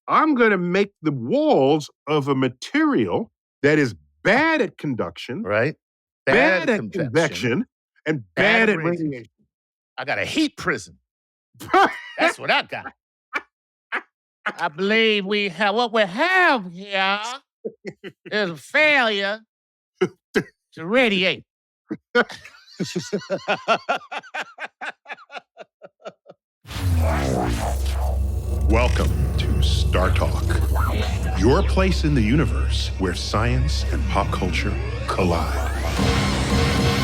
I'm going to make the walls of a material that is bad at conduction, Right? bad at convection, and bad at radiation. I got a heat prison. That's what I got. I believe what we have here is a failure to radiate. Welcome to StarTalk, your place in the universe where science and pop culture collide.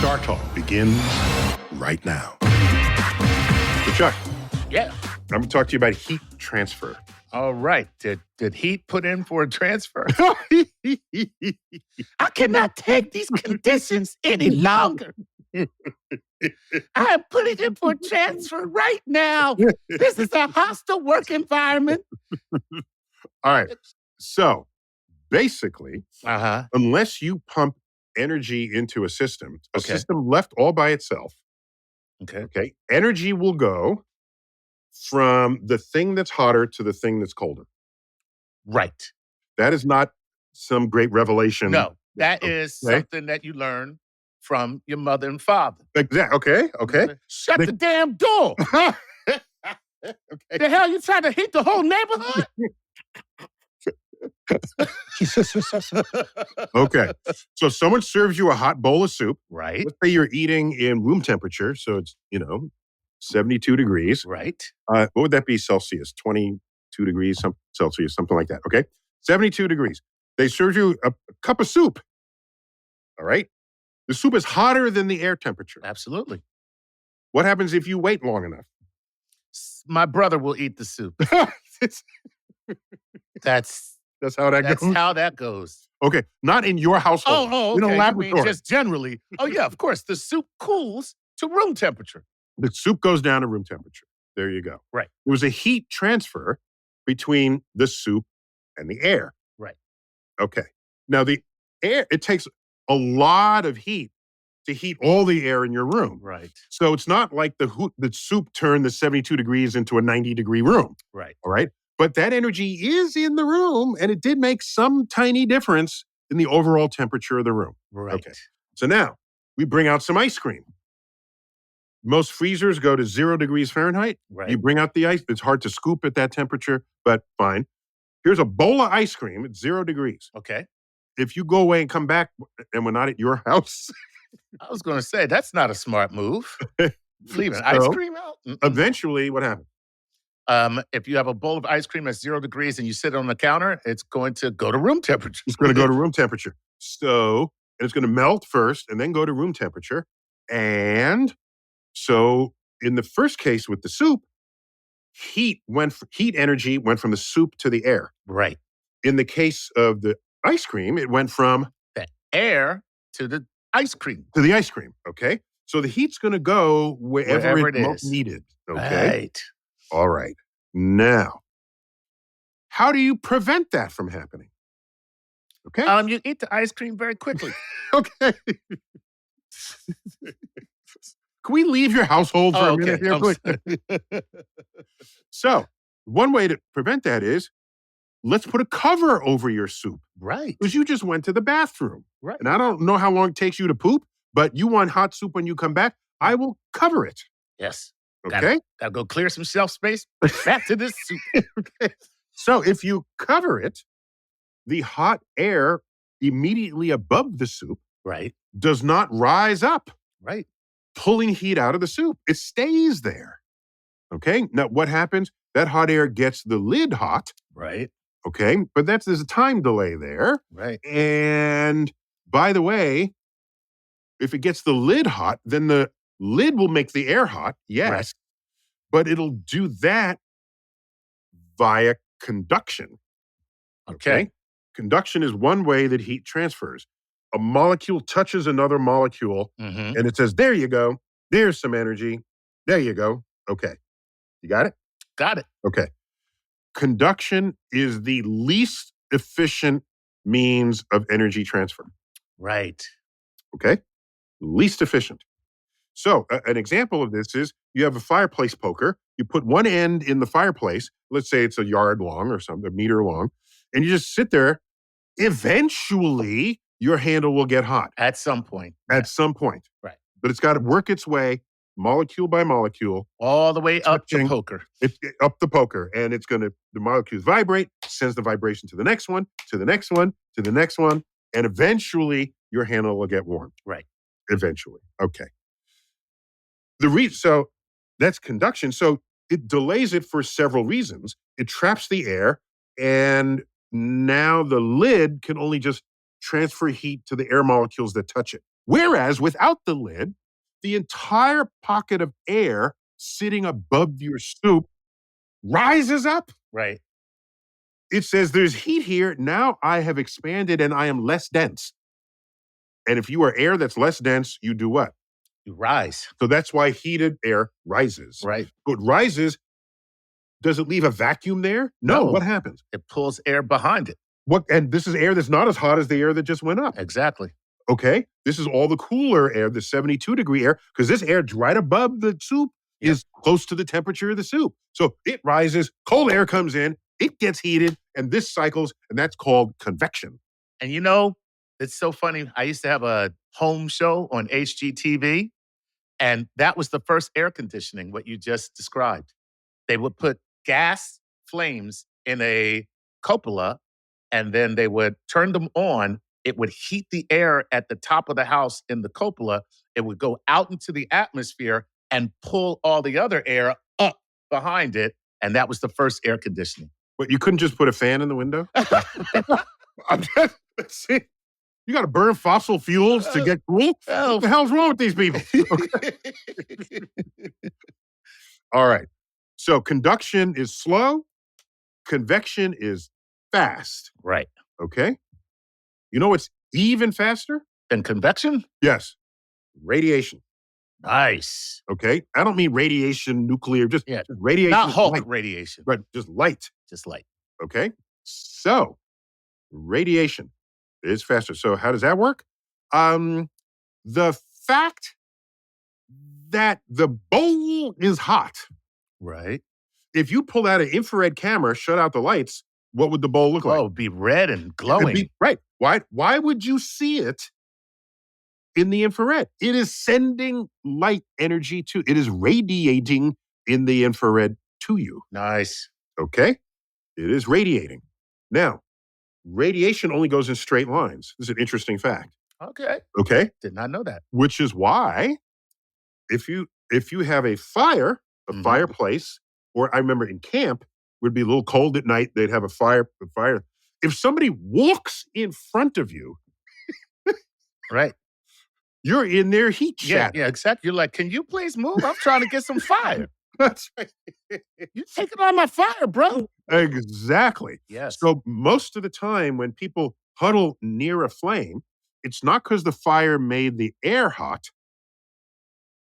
StarTalk begins right now. So Chuck. Yeah. I'm going to talk to you about heat transfer. All right. Did heat put in for a transfer? I cannot take these conditions any longer. I'm putting in for a transfer right now. This is a hostile work environment. All right. So basically, unless you pump energy into a system left all by itself, okay, energy will go from the thing that's hotter to the thing that's colder. Right. That is not some great revelation. No, that is something that you learn from your mother and father. Exactly. Okay. Shut the damn door. The hell, you trying to heat the whole neighborhood? Okay. So someone serves you a hot bowl of soup. Right. Let's say you're eating in room temperature. So it's, 72 degrees. Right. What would that be Celsius? 22 degrees Celsius, something like that. Okay. 72 degrees. They serve you a cup of soup. All right. The soup is hotter than the air temperature. Absolutely. What happens if you wait long enough? My brother will eat the soup. That's how that goes? That's how that goes. Okay. Not in your household. Oh, okay. In a laboratory. You mean just generally. Oh, yeah, of course. The soup cools to room temperature. The soup goes down to room temperature. There you go. Right. There was a heat transfer between the soup and the air. Right. Okay. Now, the air, it takes a lot of heat to heat all the air in your room. Right. So it's not like the soup turned the 72 degrees into a 90-degree room. Right. All right. But that energy is in the room, and it did make some tiny difference in the overall temperature of the room. Right. Okay. So now we bring out some ice cream. Most freezers go to 0 degrees Fahrenheit. Right. You bring out the ice. It's hard to scoop at that temperature, but fine. Here's a bowl of ice cream at 0 degrees. Okay. If you go away and come back and we're not at your house. I was going to say, that's not a smart move. Leaving ice cream out? Eventually, what happens? If you have a bowl of ice cream at 0 degrees and you sit it on the counter, it's going to go to room temperature. It's going to go to room temperature. So, and it's going to melt first and then go to room temperature. And so in the first case with the soup, heat energy went from the soup to the air. Right. In the case of the ice cream, it went from the air to the ice cream. To the ice cream, okay? So the heat's going to go wherever it's most needed, okay? Right. All right. Now, how do you prevent that from happening? Okay? You eat the ice cream very quickly. Okay. Can we leave your household for a minute here, please? So, one way to prevent that is, let's put a cover over your soup. Right. Because you just went to the bathroom. Right. And I don't know how long it takes you to poop, but you want hot soup when you come back, I will cover it. Yes. Okay? Gotta go clear some shelf space. Back to this soup. Okay. So if you cover it, the hot air immediately above the soup does not rise up. Right. Pulling heat out of the soup. It stays there. Okay? Now, what happens? That hot air gets the lid hot. Right. Okay? But there's a time delay there. Right. And by the way, if it gets the lid hot, then the lid will make the air hot. Yes. Right. But it'll do that via conduction. Okay? Conduction is one way that heat transfers. A molecule touches another molecule, and it says, there you go. There's some energy. There you go. Okay. You got it? Got it. Okay. Conduction is the least efficient means of energy transfer. Right. Okay? Least efficient. So an example of this is you have a fireplace poker You put one end in the fireplace. Let's say it's a yard long or something, a meter long, and you just sit there. Eventually, your handle will get hot. At some point. At some point. Right. But it's got to work its way, molecule by molecule. All the way up the poker. Up the poker. And the molecules vibrate, sends the vibration to the next one, to the next one, to the next one. And eventually, your handle will get warm. Right. Eventually. Okay. So that's conduction. So it delays it for several reasons. It traps the air, and now the lid can only just transfer heat to the air molecules that touch it. Whereas without the lid, the entire pocket of air sitting above your soup rises up. Right. It says there's heat here. Now I have expanded and I am less dense. And if you are air that's less dense, you do what? You rise. So that's why heated air rises. Right. So it rises. Does it leave a vacuum there? No. What happens? It pulls air behind it. And this is air that's not as hot as the air that just went up. Exactly. Okay. This is all the cooler air, the 72-degree air, because this air right above the soup is close to the temperature of the soup. So it rises, cold air comes in, it gets heated, and this cycles, and that's called convection. And it's so funny. I used to have a home show on HGTV, and that was the first air conditioning, what you just described. They would put gas flames in a cupola, and then they would turn them on. It would heat the air at the top of the house in the cupola. It would go out into the atmosphere and pull all the other air up behind it. And that was the first air conditioning. But you couldn't just put a fan in the window? See, you got to burn fossil fuels to get cool? What the hell's wrong with these people? All right. So conduction is slow. Convection is fast. Right. Okay. You know what's even faster? Than convection? Yes. Radiation. Nice. Okay. I don't mean radiation, nuclear, just radiation. Not Hulk light. radiation. Right. Just light. Just light. Okay. So radiation is faster. So how does that work? The fact that the bowl is hot. Right. If you pull out an infrared camera, shut out the lights, what would the bowl look like? Oh, it'd be red and glowing. Right. Why would you see it in the infrared? It is sending light energy it is radiating in the infrared to you. Nice. Okay? It is radiating. Now, radiation only goes in straight lines. This is an interesting fact. Okay. Okay? Did not know that. Which is why if you have a fire, fireplace, or I remember in camp, it would be a little cold at night, they'd have a fire. If somebody walks in front of you, right, you're in their heat shadow. Yeah, exactly. You're like, can you please move? I'm trying to get some fire. That's right. You're taking on my fire, bro. Exactly. Yes. So most of the time when people huddle near a flame, it's not because the fire made the air hot,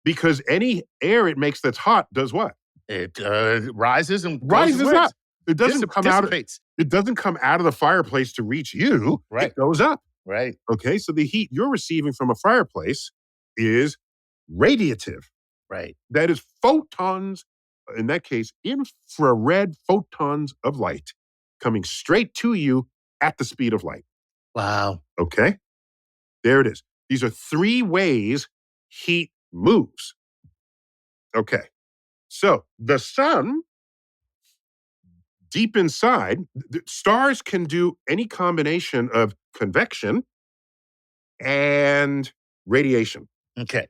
because any air it makes that's hot does what? It rises and rises goes up. It doesn't come out. It doesn't come out of the fireplace to reach you. Right. It goes up. Right. Okay. So the heat you're receiving from a fireplace is radiative. Right. That is photons. In that case, infrared photons of light coming straight to you at the speed of light. Wow. Okay. There it is. These are 3 ways heat moves. Okay. So the sun, deep inside, stars can do any combination of convection and radiation. Okay.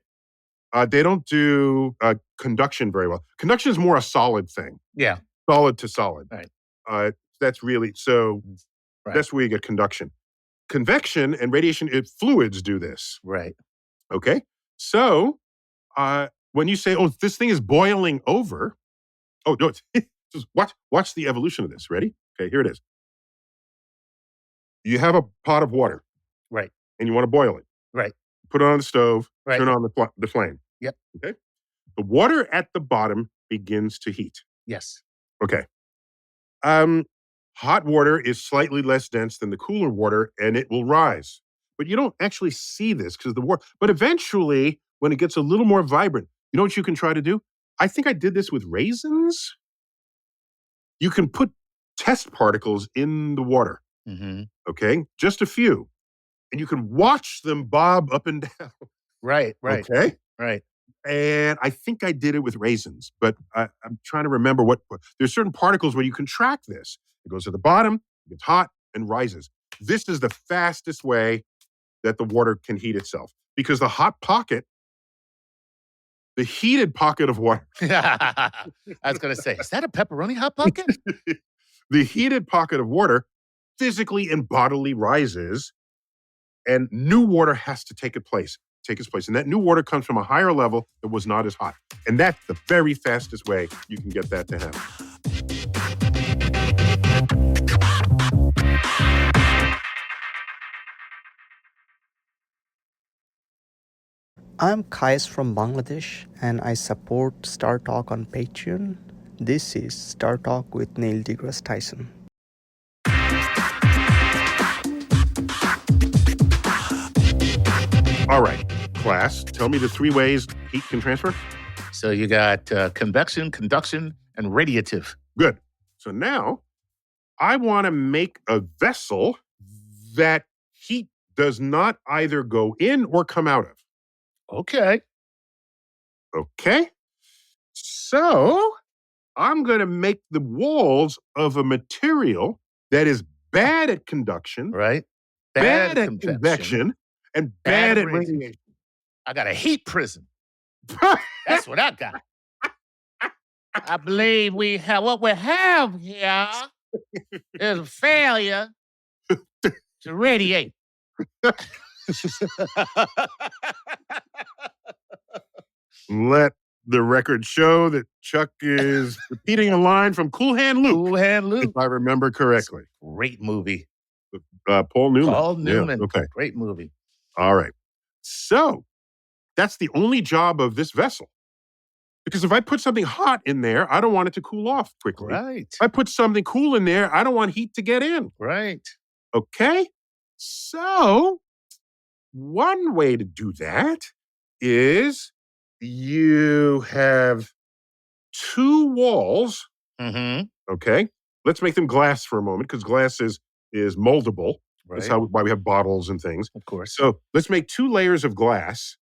They don't do conduction very well. Conduction is more a solid thing. Yeah. Solid to solid. Right. That's really, so that's where you get conduction. Convection and radiation, fluids do this. Right. Okay. So when you say, oh, this thing is boiling over, oh, no, just watch the evolution of this. Ready? Okay, here it is. You have a pot of water. Right. And you want to boil it. Right. Put it on the stove, right. Turn on the flame. Yep. Okay. The water at the bottom begins to heat. Yes. Okay. Hot water is slightly less dense than the cooler water, and it will rise. But you don't actually see this because the water, but eventually, when it gets a little more vibrant, you know what you can try to do? I think I did this with raisins. You can put test particles in the water, okay? Just a few. And you can watch them bob up and down. Right. Okay? Right. And I think I did it with raisins, but I'm trying to remember there's certain particles where you can track this. It goes to the bottom, it gets hot, and rises. This is the fastest way that the water can heat itself because the heated pocket of water. I was going to say, is that a pepperoni hot pocket? The heated pocket of water physically and bodily rises, and new water has to take its place. And that new water comes from a higher level that was not as hot. And that's the very fastest way you can get that to happen. I'm Kais from Bangladesh and I support StarTalk on Patreon. This is StarTalk with Neil deGrasse Tyson. All right, class, tell me the 3 ways heat can transfer. So you got convection, conduction, and radiative. Good. So now I want to make a vessel that heat does not either go in or come out of. Okay. So I'm going to make the walls of a material that is bad at conduction, Right. bad at convection, and bad at radiation. I got a heat prison. That's what I got. I believe what we have here is a failure to radiate. Let the record show that Chuck is repeating a line from Cool Hand Luke. Cool Hand Luke. If I remember correctly. Great movie. Paul Newman. Paul Newman. Yeah, okay. Great movie. All right. So that's the only job of this vessel. Because if I put something hot in there, I don't want it to cool off quickly. Right. If I put something cool in there, I don't want heat to get in. Right. Okay? So one way to do that is you have 2 walls. Okay? Let's make them glass for a moment because glass is moldable. Right. That's why we have bottles and things. Of course. So let's make 2 layers of glass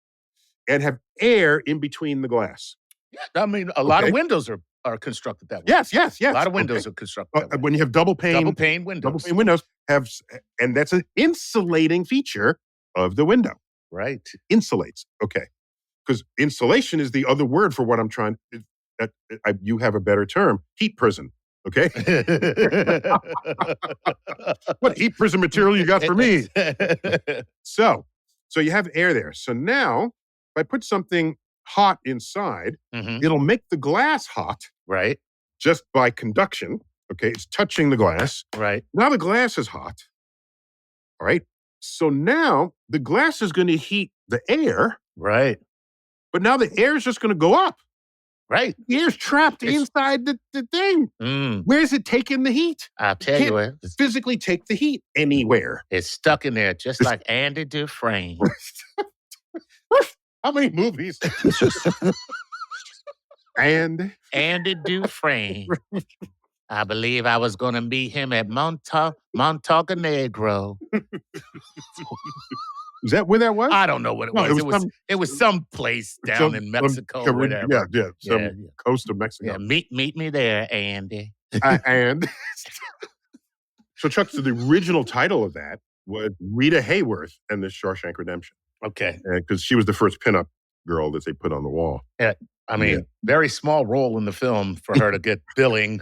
and have air in between the glass. Yeah, I mean, a lot of windows are constructed that way. Yes. A lot of windows are constructed that way. When you have double pane windows and that's an insulating feature of the window. Right. Insulates. Okay. Because insulation is the other word for what I'm trying. You have a better term. Heat prison. Okay. What heat prison material you got for me? So you have air there. So now, if I put something hot inside, it'll make the glass hot. Right. Just by conduction. Okay. It's touching the glass. Right. Now the glass is hot. All right. So now the glass is going to heat the air. Right. But now the air is just going to go up. Right. The air's trapped inside the thing. Where is it taking the heat? I'll tell you where. Physically take the heat anywhere. It's stuck in there just like Andy Dufresne. How many movies? And Andy Dufresne. I believe I was going to meet him at Montenegro. Is that where that was? I don't know what it was. It was some place down in Mexico or whatever. Yeah. Some coast of Mexico. Yeah, meet me there, Andy. And so, Chuck, so the original title of that was Rita Hayworth and the Shawshank Redemption. Okay. Because she was the first pinup girl that they put on the wall. Yeah, I mean, very small role in the film for her to get billing.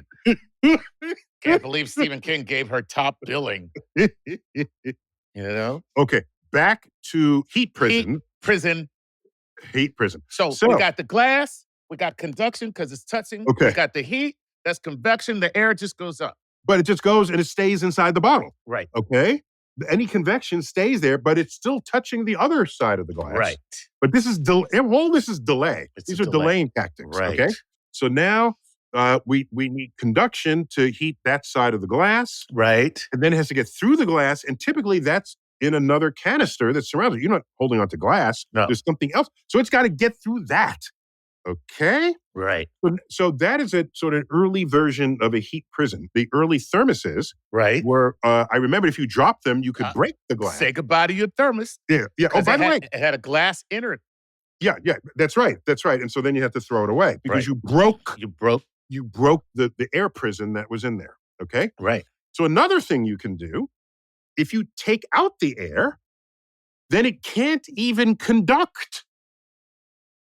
Can't believe Stephen King gave her top billing. You know? Okay. Back to heat prison. Heat prison. So we got the glass, we got conduction because it's touching. Okay. We got the heat, that's convection, the air just goes up. But it just goes and it stays inside the bottle. Right. Okay. Any convection stays there, but it's still touching the other side of the glass. Right. But this is this is delay. These are delaying tactics. Right. Okay. So now we need conduction to heat that side of the glass. Right. And then it has to get through the glass. And typically that's in another canister that's surrounded. You're not holding onto glass. No. There's something else. So it's got to get through that. Okay? Right. So that is a sort of early version of a heat prison. The early thermoses Right. were, I remember if you dropped them, you could break the glass. Say goodbye to your thermos. Yeah. Oh, by the way. It had a glass inner. Yeah, that's right. And so then you have to throw it away because you broke the air prison that was in there. Okay? Right. So another thing you can do, if you take out the air, then it can't even conduct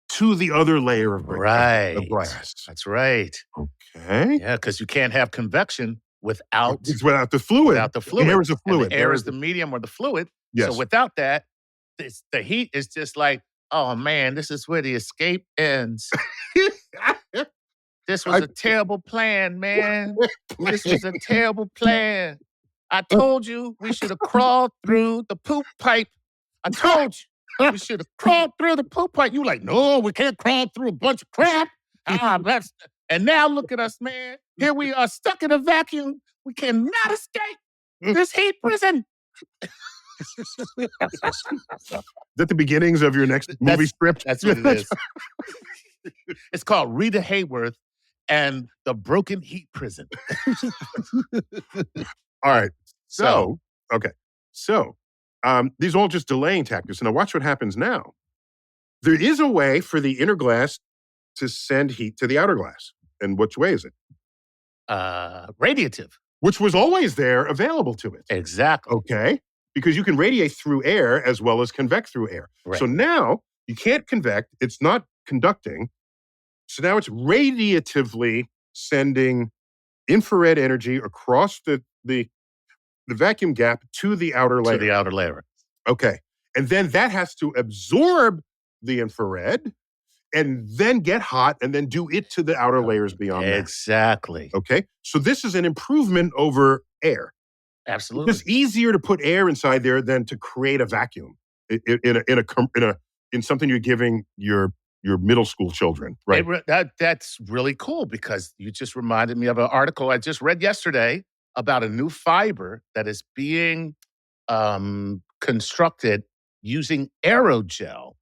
to the other layer of glass. That's right. Okay. Yeah, because you can't have convection without the fluid. Without the fluid. Air is a fluid. And the air is the medium or the fluid. Yes. So without that, the heat is just like, oh man, this is where the escape ends. This was a terrible plan, man. This was a terrible plan. I told you we should have crawled through the poop pipe. I told you we should have crawled through the poop pipe. You were like, no, we can't crawl through a bunch of crap. And now look at us, man. Here we are stuck in a vacuum. We cannot escape this heat prison. Is that the beginnings of your next movie script? That's what it is. It's called Rita Hayworth and the Broken Heat Prison. All right. So these are all just delaying tactics. Now watch what happens now. There is a way for the inner glass to send heat to the outer glass. And which way is it? Radiative. Which was always there, available to it. Exactly. Okay? Because you can radiate through air as well as convect through air. Right. So now you can't convect. It's not conducting. So now it's radiatively sending infrared energy across the vacuum gap to the outer layer. To the outer layer. Okay. And then that has to absorb the infrared and then get hot and then do it to the outer layers beyond that. Exactly. Okay. So this is an improvement over air. Absolutely. It's easier to put air inside there than to create a vacuum in something you're giving your middle school children, right? That's really cool because you just reminded me of an article I just read yesterday about a new fiber that is being constructed using aerogel.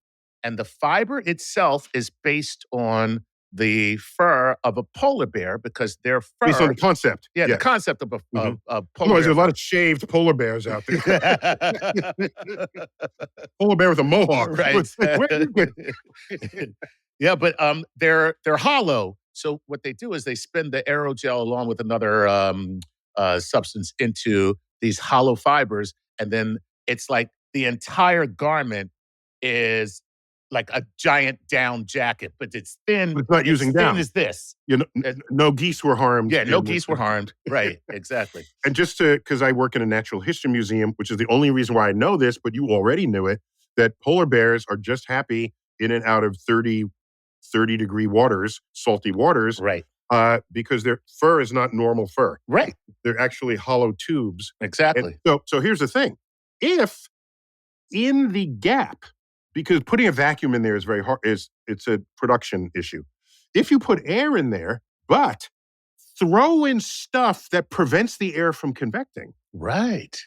And the fiber itself is based on the fur of a polar bear because their fur... Based on the concept. Yeah, the concept of a polar bear. There's a lot of shaved polar bears out there. Polar bear with a mohawk. Right. Yeah, but they're hollow. So what they do is they spin the aerogel along with another substance into these hollow fibers, and then it's like the entire garment is like a giant down jacket, but it's thin. But it's not using down. Thin as this. No geese were harmed. Yeah, no geese were harmed. Right, exactly. And just because I work in a natural history museum, which is the only reason why I know this, but you already knew it, that polar bears are just happy in and out of 30-degree waters, salty waters. Right. Because their fur is not normal fur. Right. They're actually hollow tubes. Exactly. And so here's the thing. If in the gap, because putting a vacuum in there is very hard, it's a production issue. If you put air in there, but throw in stuff that prevents the air from convecting. Right.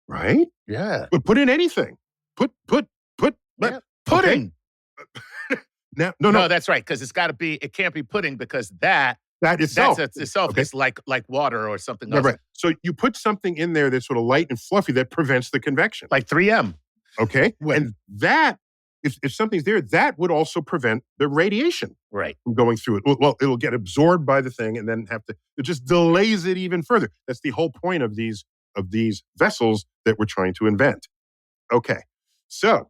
Right? Yeah. But put in anything. Put pudding. No, that's right. Because it can't be pudding because that itself is like water or something else. Right. So you put something in there that's sort of light and fluffy that prevents the convection. Like 3M. Okay. And that, if something's there, that would also prevent the radiation from going through it. Well, it'll get absorbed by the thing and then it just delays it even further. That's the whole point of these vessels that we're trying to invent. Okay. So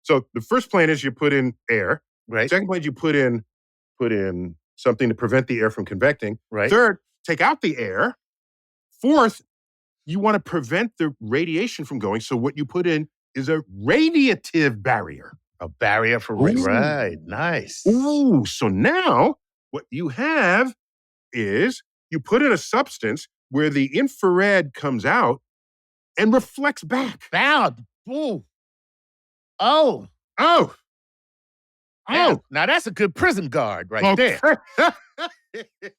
the first plan is you put in air. Right. Second plan is you put in something to prevent the air from convecting. Right. Third, take out the air. Fourth, you want to prevent the radiation from going. So what you put in is a radiative barrier. A barrier for right. Nice. Ooh. So now what you have is you put in a substance where the infrared comes out and reflects back. Bound. Ooh. Oh. Now that's a good prison guard right there.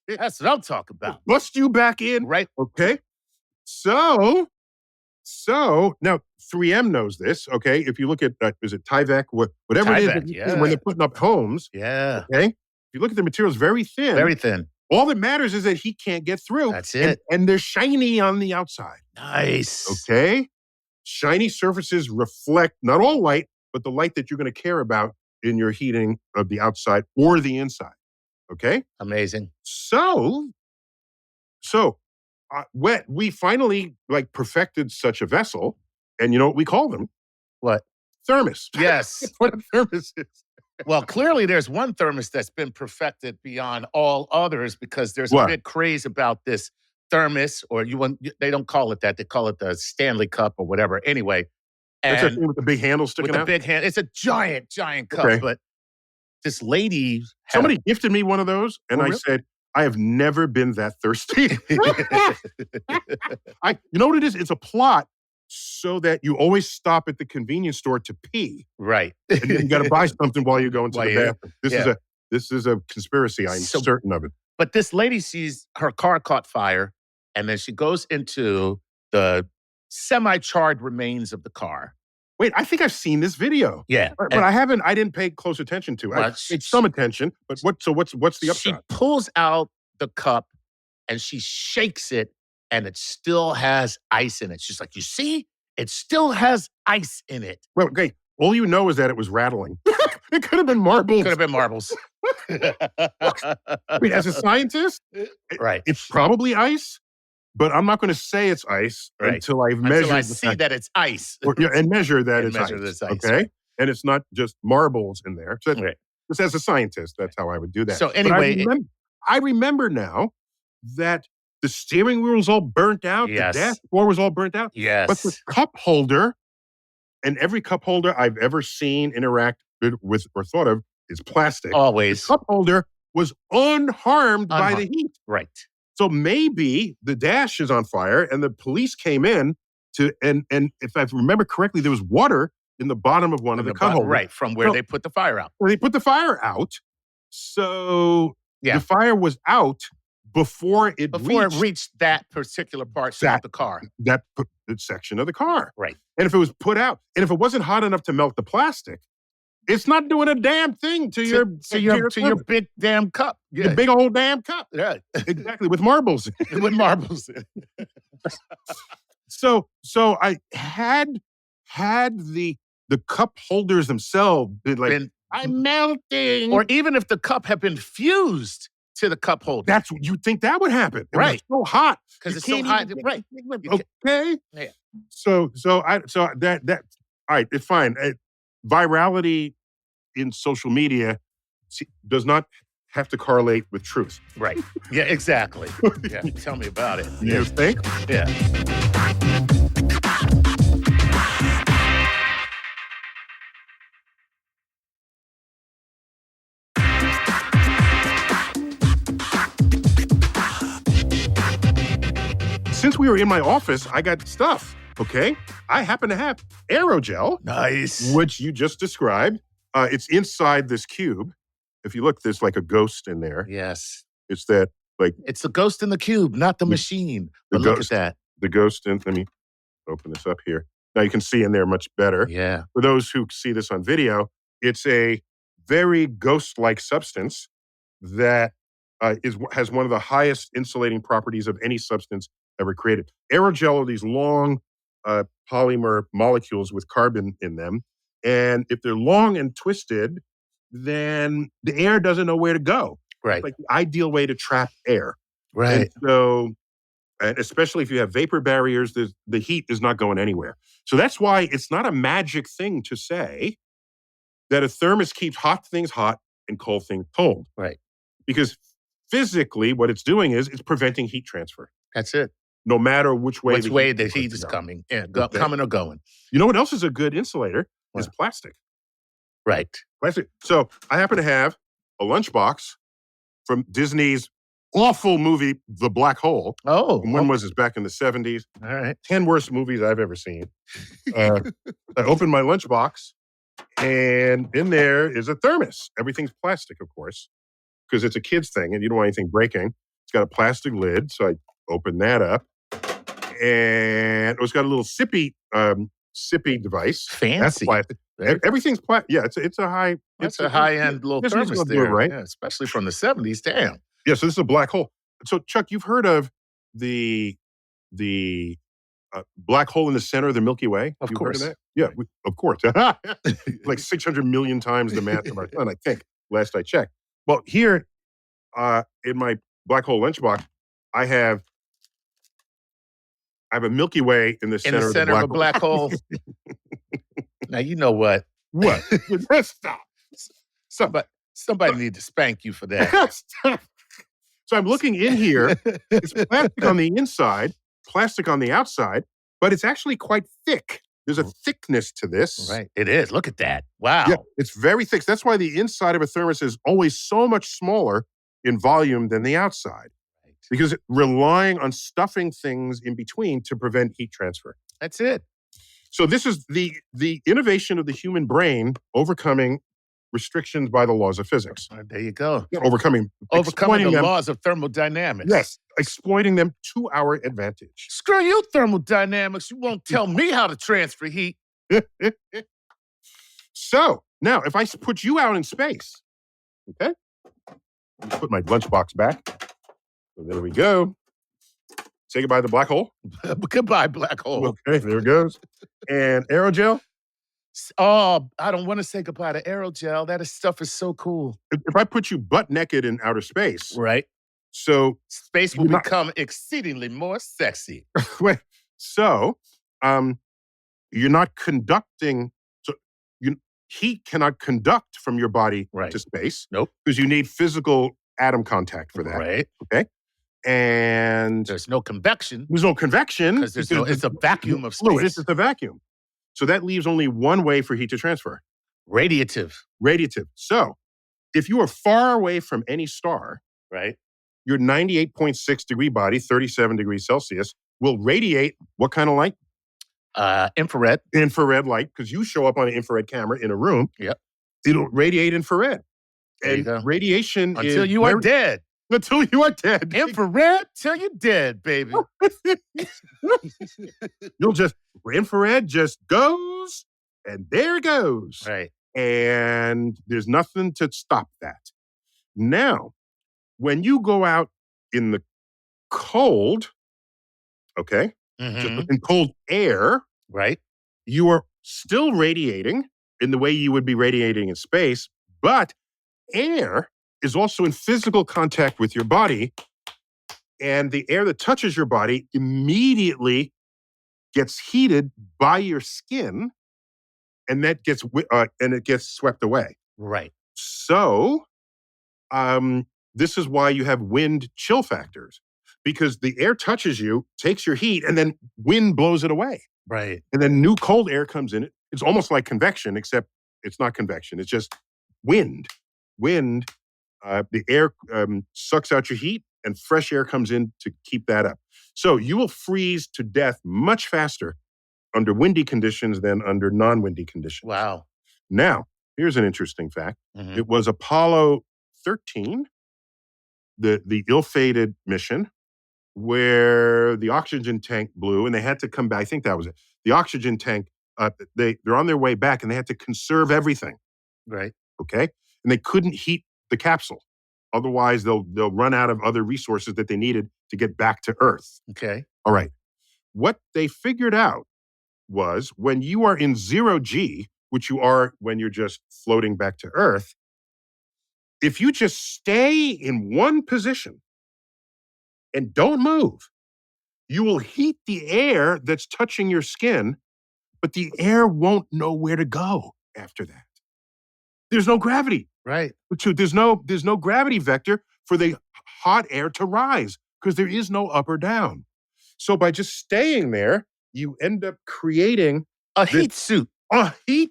That's what I'm talking about. Bust you back in. Right. Okay. So now 3M knows this, okay? If you look at, is it Tyvek? Whatever Tyvek, it is, when they're putting up homes. Yeah. Okay? you look at the material, it's very thin. Very thin. All that matters is that heat can't get through. That's it. And they're shiny on the outside. Nice. Okay? Shiny surfaces reflect not all light, but the light that you're going to care about in your heating of the outside or the inside. Okay? Amazing. So we finally perfected such a vessel, and you know what we call them? What? Thermos. Yes. That's what a thermos is. Well, clearly there's one thermos that's been perfected beyond all others because there's a big craze about this thermos, or they don't call it that. They call it the Stanley Cup or whatever. Anyway. It's a thing with the big handle sticking out? With the big hand. It's a giant, giant cup. Okay. But this lady... Somebody gifted me one of those, and I said, I have never been that thirsty. You know what it is? It's a plot so that you always stop at the convenience store to pee. Right. And then you got to buy something while you go into the bathroom. This is a conspiracy. I'm certain of it. But this lady sees her car caught fire, and then she goes into the semi-charred remains of the car. Wait, I think I've seen this video. Yeah. But I didn't pay close attention to it. I paid some attention, but what's the upshot? She pulls out the cup and she shakes it, and it still has ice in it. She's like, you see? It still has ice in it. Well, okay. All you know is that it was rattling. It could have been marbles. Could have been marbles. I mean, as a scientist, right, it's probably ice, but I'm not going to say it's ice until I've measured. Until I see that it's ice. And measure that it's ice. Okay? Right. And it's not just marbles in there. So just as a scientist, that's how I would do that. So anyway... I remember now that the steering wheel was all burnt out. Yes. The dashboard was all burnt out. Yes. But the cup holder, and every cup holder I've ever seen interact with or thought of is plastic. Always. The cup holder was unharmed by the heat. Right. So maybe the dash is on fire and the police came in and if I remember correctly, there was water in the bottom of one of the cup holders. Right, from where they put the fire out. They put the fire out. So the fire was out before it reached that particular part of the car. That section of the car. Right. And if it was put out, and if it wasn't hot enough to melt the plastic, it's not doing a damn thing to your big damn cup. Yeah. Your big old damn cup. Yeah. Exactly. With marbles. With marbles. So I had the cup holders themselves been I'm melting. Or even if the cup had been fused to the cup holder. That's what you think that would happen. Right. So hot. Because it's so hot. Right. Okay. Yeah. So that all right, it's fine. Virality in social media does not have to correlate with truth. Right. Yeah, exactly. Yeah. Tell me about it. You think? Yeah. Since we were in my office, I got stuff, okay? I happen to have aerogel. Nice. Which you just described. It's inside this cube. If you look, there's like a ghost in there. Yes. It's that, It's the ghost in the cube, not the machine. But look at that. The ghost in, let me open this up here. Now you can see in there much better. Yeah. For those who see this on video, it's a very ghost-like substance that has one of the highest insulating properties of any substance ever created. Aerogel are these long polymer molecules with carbon in them. And if they're long and twisted, then the air doesn't know where to go. Right. It's like the ideal way to trap air. Right. And so, and especially if you have vapor barriers, the heat is not going anywhere. So that's why it's not a magic thing to say that a thermos keeps hot things hot and cold things cold. Right. Because physically, what it's doing is it's preventing heat transfer. That's it. No matter which way the heat is coming. Yeah, coming or going. You know what else is a good insulator? Is plastic. Right. Plastic. So I happen to have a lunchbox from Disney's awful movie, The Black Hole. Oh. And when was this? Back in the 70s. All right. 10 worst movies I've ever seen. I opened my lunchbox, and in there is a thermos. Everything's plastic, of course, because it's a kid's thing, and you don't want anything breaking. It's got a plastic lid, so I opened that up. And it's got a little sippy device. Fancy. That's plastic. Everything's yeah. It's a high. It's a high-end little thermos there, right? Yeah, especially from the 70s. Damn. Yeah. So this is a black hole. So Chuck, you've heard of the black hole in the center of the Milky Way? Of You've course. Heard of that? Yeah, of course. Like 600 million times the mass of our sun, I think. Last I checked. Well, here in my black hole lunchbox, I have a Milky Way in the center, of a black hole. Now you know what? What? Stop. Somebody need to spank you for that. So I'm looking in here. It's plastic on the inside, plastic on the outside, but it's actually quite thick. There's a thickness to this. Right. It is. Look at that. Wow. Yeah, it's very thick. That's why the inside of a thermos is always so much smaller in volume than the outside. Right. Because relying on stuffing things in between to prevent heat transfer. That's it. So this is the innovation of the human brain overcoming restrictions by the laws of physics. There you go. Overcoming the laws of thermodynamics. Yes, exploiting them to our advantage. Screw you, thermodynamics. You won't tell me how to transfer heat. So now, if I put you out in space, okay? Let me put my lunchbox back. So there we go. Say goodbye to the black hole. Goodbye, black hole. Okay, there it goes. And aerogel. Oh, I don't want to say goodbye to aerogel. That stuff is so cool. If I put you butt naked in outer space, right? So space will become exceedingly more sexy. So, you're not conducting. So, heat cannot conduct from your body to space. Nope. Because you need physical atom contact for that. Right. Okay. And there's no convection. There's no convection because it's a vacuum of space. It's just a vacuum. So that leaves only one way for heat to transfer. Radiative. So if you are far away from any star, right, your 98.6 degree body, 37 degrees Celsius, will radiate what kind of light? Infrared. Infrared light, because you show up on an infrared camera in a room. Yep. It'll radiate infrared. There you go. Radiation until you are dead. Until you are dead. Infrared till you're dead, baby. Infrared just goes, and there it goes. Right. And there's nothing to stop that. Now, when you go out in the cold, okay, just in cold air, right, you are still radiating in the way you would be radiating in space, but air is also in physical contact with your body, and the air that touches your body immediately gets heated by your skin, and that gets swept away. Right. So, this is why you have wind chill factors, because the air touches you, takes your heat, and then wind blows it away. Right. And then new cold air comes in. It's almost like convection, except it's not convection. It's just wind. The air sucks out your heat, and fresh air comes in to keep that up. So you will freeze to death much faster under windy conditions than under non-windy conditions. Wow. Now, here's an interesting fact. It was Apollo 13, the ill-fated mission, where the oxygen tank blew, and they had to come back. I think that was it. The oxygen tank, they're on their way back, and they had to conserve everything. Right. Okay? And they couldn't heat the capsule. Otherwise, they'll run out of other resources that they needed to get back to Earth. Okay. All right. What they figured out was when you are in 0G, which you are when you're just floating back to Earth, if you just stay in one position and don't move, you will heat the air that's touching your skin, but the air won't know where to go after that. There's no gravity. Right. There's no gravity vector for the hot air to rise because there is no up or down. So by just staying there, you end up creating a heat suit, a heat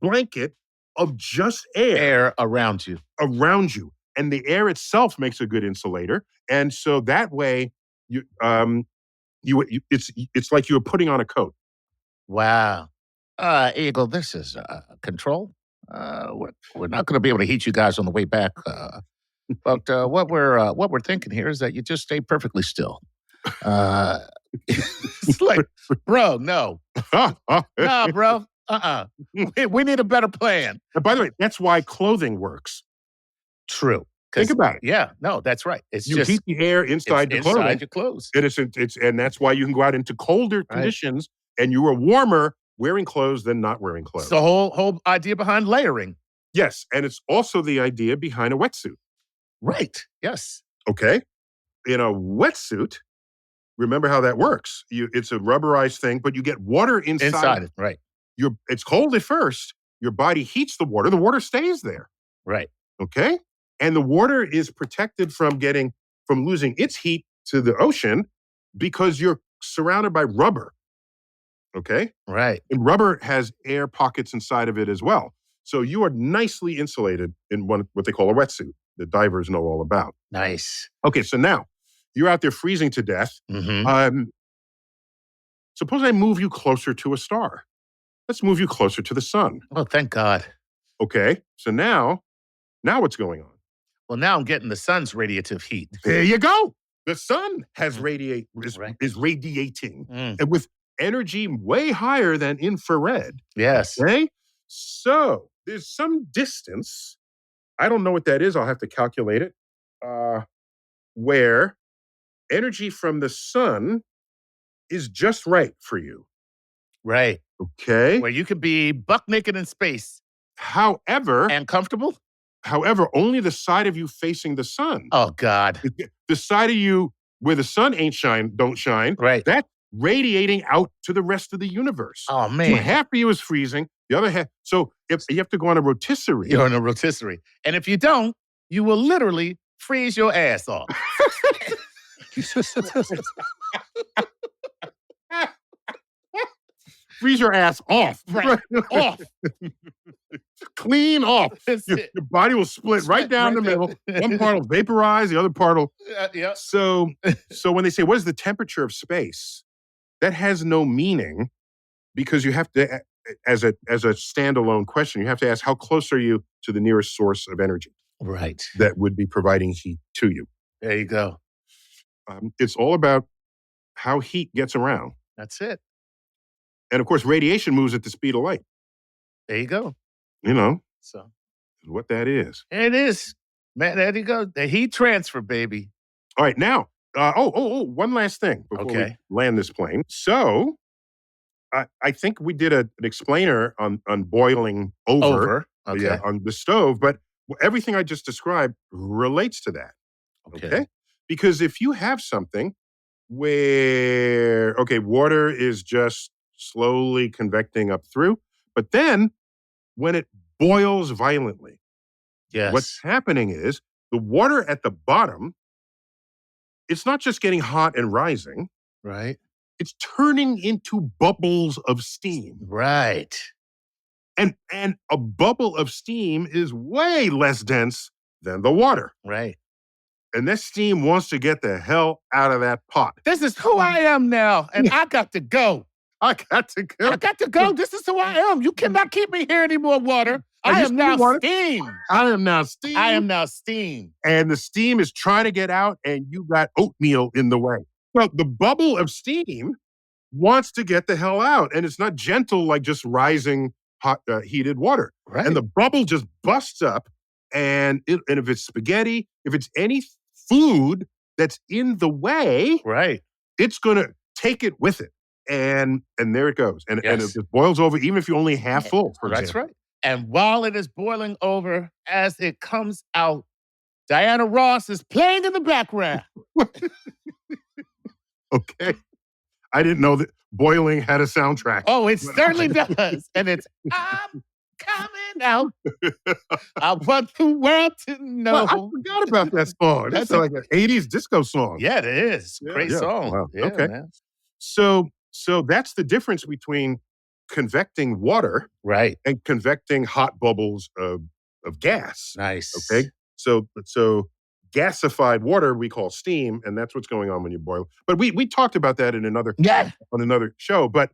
blanket of just air around you. And the air itself makes a good insulator. And so that way, it's like you're putting on a coat. Wow. Eagle, this is control. We're not going to be able to heat you guys on the way back. But what we're thinking here is that you just stay perfectly still. It's like, bro, no. Nah, bro. We need a better plan. And by the way, that's why clothing works. True. Think about it. Yeah, no, that's right. It's You just heat the air inside the clothing. inside your clothes. And that's why you can go out into colder conditions and you are warmer wearing clothes than not wearing clothes. It's the whole idea behind layering. Yes, and it's also the idea behind a wetsuit. Right. Yes. Okay? In a wetsuit, remember how that works. It's a rubberized thing, but you get water inside it. Right. It's cold at first. Your body heats the water. The water stays there. Right. Okay? And the water is protected from losing its heat to the ocean because you're surrounded by rubber. Okay? Right. And rubber has air pockets inside of it as well. So you are nicely insulated in what they call a wetsuit that divers know all about. Nice. Okay, so now you're out there freezing to death. Mm-hmm. Suppose I move you closer to a star. Let's move you closer to the sun. Oh, thank God. Okay, so now what's going on? Well, now I'm getting the sun's radiative heat. There you go. The sun is radiating, Mm. and with energy way higher than infrared. Yes. Okay, so there's some distance. I don't know what that is. I'll have to calculate it. Where energy from the sun is just right for you. Right. Okay. Where you could be buck naked in space. However, And comfortable? only the side of you facing the sun. Oh, God. The side of you where the sun don't shine. Right. That's radiating out to the rest of the universe. Oh, So man. half of you is freezing. The other half. So if you have to go on a rotisserie. You're on a rotisserie. And if you don't, you will literally freeze your ass off. Freeze your ass off. Right. Off. Clean off. That's Your it. body will split right down the right middle. there. One part will vaporize, the other part will. Yeah. So when they say, what is the temperature of space? That has no meaning because you have to, as a standalone question, you have to ask, how close are you to the nearest source of energy Right. that would be providing heat to you? There you go. It's all about how heat gets around. That's it. And of course, radiation moves at the speed of light. There you go. You know So what that is. it is. Man, there you go. The heat transfer, baby. All right, now, one last thing before we land this plane. So, I think we did an explainer on boiling over. Okay. Yeah, on the stove, but everything I just described relates to that. Okay? Because if you have something where, water is just slowly convecting up through, but then when it boils violently, Yes. what's happening is the water at the bottom, it's not just getting hot and rising, Right. it's turning into bubbles of steam. Right. And a bubble of steam is way less dense than the water. Right. And that steam wants to get the hell out of that pot. This is who I am now, and I got to go. I got to go. I got to go. This is who I am. You cannot keep me here anymore, water. I am now steam. I am now steam. I am now steam. And the steam is trying to get out, and you got oatmeal in the way. So the bubble of steam wants to get the hell out, and it's not gentle like just rising hot, heated water. Right. And the bubble just busts up, and if it's spaghetti, if it's any food that's in the way, Right. it's going to take it with it. And there it goes. And it just boils over, even if you're only half full, for That's example. right. And while it is boiling over, as it comes out, Diana Ross is playing in the background. Okay. I didn't know that boiling had a soundtrack. Oh, it certainly does. And it's, I'm coming out. I want the world to know. Well, I forgot about that song. That's like an 80s disco song. Yeah, it is. Great song. Wow. Yeah, Okay. man. So that's the difference between convecting water Right. and convecting hot bubbles of gas. Nice. Okay. So gasified water we call steam, and that's what's going on when you boil. But we talked about that in another show. But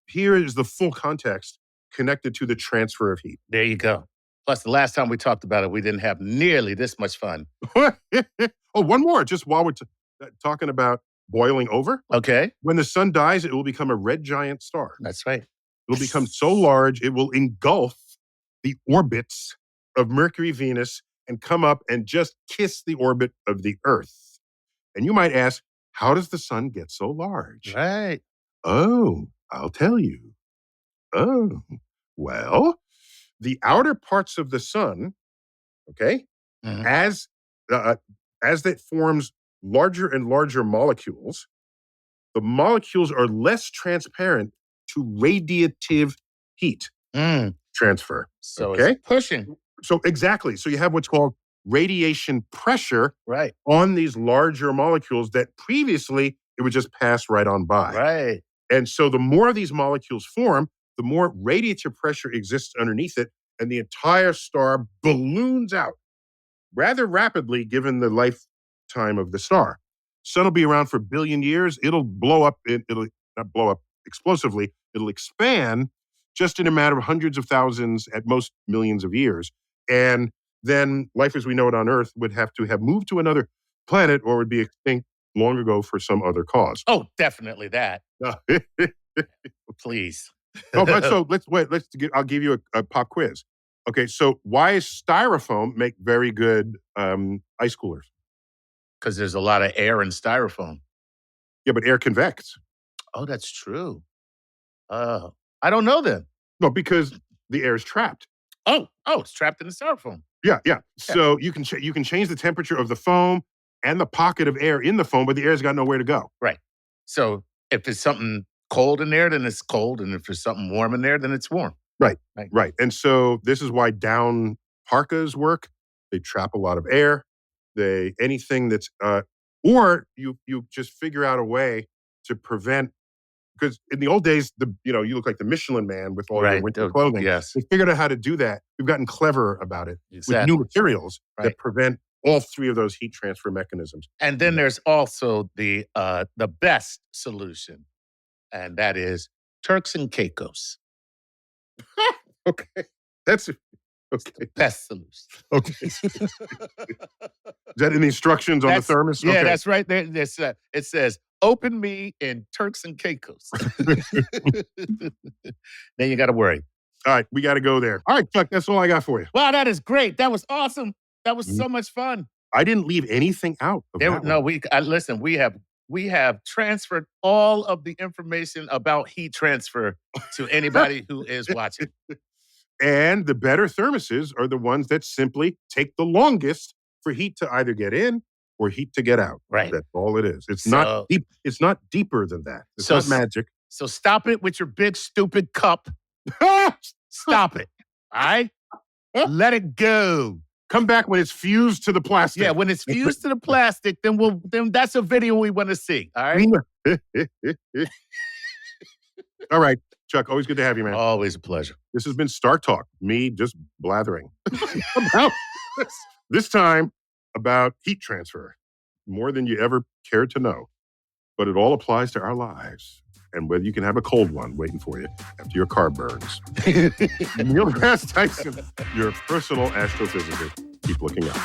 here is the full context connected to the transfer of heat. There you go. Plus, the last time we talked about it, we didn't have nearly this much fun. One more, just while we're talking about boiling over. Okay. When the sun dies, it will become a red giant star. That's right. It'll become so large, it will engulf the orbits of Mercury, Venus, and come up and just kiss the orbit of the Earth. And you might ask, how does the sun get so large? Right. Oh, I'll tell you. Oh, well, the outer parts of the sun, okay, Mhm. as that forms larger and larger molecules, the molecules are less transparent to radiative heat transfer. So Okay? it's pushing. So exactly. So you have what's called radiation pressure Right. on these larger molecules that previously it would just pass right on by. Right. And so the more of these molecules form, the more radiative pressure exists underneath it, and the entire star balloons out rather rapidly given the lifetime of the star. Sun will be around for a billion years. It'll blow up. It'll not blow up explosively. It'll expand just in a matter of hundreds of thousands, at most millions of years. And then life as we know it on Earth would have to have moved to another planet or would be extinct long ago for some other cause. Oh, definitely that. Please. But so I'll give you a pop quiz. Okay, so why does styrofoam make very good ice coolers? Because there's a lot of air in styrofoam. Yeah, but air convects. Oh, that's true. I don't know then. No, because the air is trapped. Oh, it's trapped in the styrofoam. Yeah. So you can change the temperature of the foam and the pocket of air in the foam, but the air's got nowhere to go. Right. So if it's something cold in there, then it's cold. And if there's something warm in there, then it's warm. Right. And so this is why down parkas work. They trap a lot of air. Anything that's or you just figure out a way to prevent, because in the old days, you look like the Michelin Man with all your winter clothing. Yes. We figured out how to do that. We've gotten clever about it with new materials that prevent all three of those heat transfer mechanisms. And then there's also the best solution, and that is Turks and Caicos. Okay. That's okay. Best solution. Okay. Is that in the instructions on the thermos? Yeah, okay. That's right there. It says, open me in Turks and Caicos. Then you got to worry. All right, we got to go there. All right, Chuck, that's all I got for you. Wow, that is great. That was awesome. That was so much fun. I didn't leave anything out. Listen, we have transferred all of the information about heat transfer to anybody who is watching. And the better thermoses are the ones that simply take the longest for heat to either get in or heat to get out. Right. That's all it is. It's not deep. It's not deeper than that. It's not magic. So stop it with your big stupid cup. Stop it. All right? Let it go. Come back when it's fused to the plastic. Yeah, when it's fused to the plastic, then that's a video we want to see. All right? All right, Chuck, always good to have you, man. Always a pleasure. This has been StarTalk, me just blathering. About this time about heat transfer, more than you ever cared to know. But it all applies to our lives. And whether you can have a cold one waiting for you after your car burns. Neil deGrasse Tyson, your personal astrophysicist. Keep looking up.